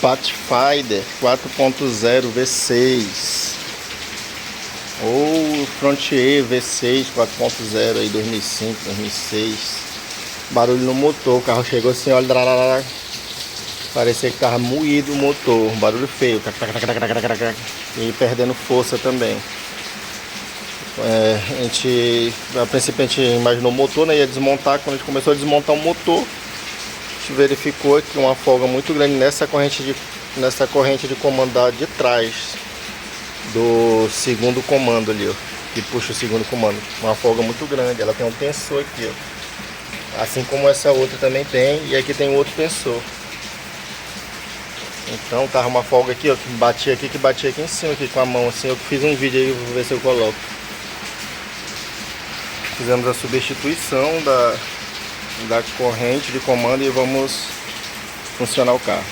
Pathfinder 4.0 V6 ou Frontier V6 4.0 aí 2005, 2006. Barulho no motor, o carro chegou assim, olha, parecia que tava moído o motor, barulho feio, e perdendo força também. A princípio a gente imaginou o motor, né, ia desmontar. Quando a gente começou a desmontar o motor, a gente verificou aqui uma folga muito grande nessa corrente de comando de trás do segundo comando ali, ó, que puxa o segundo comando. Uma folga muito grande, ela tem um tensor aqui, ó, assim como essa outra também tem, e aqui tem outro tensor. Então tava uma folga aqui, ó, que batia aqui em cima aqui com a mão assim. Eu fiz um vídeo aí, vou ver se eu coloco. Fizemos a substituição da corrente de comando e vamos funcionar o carro.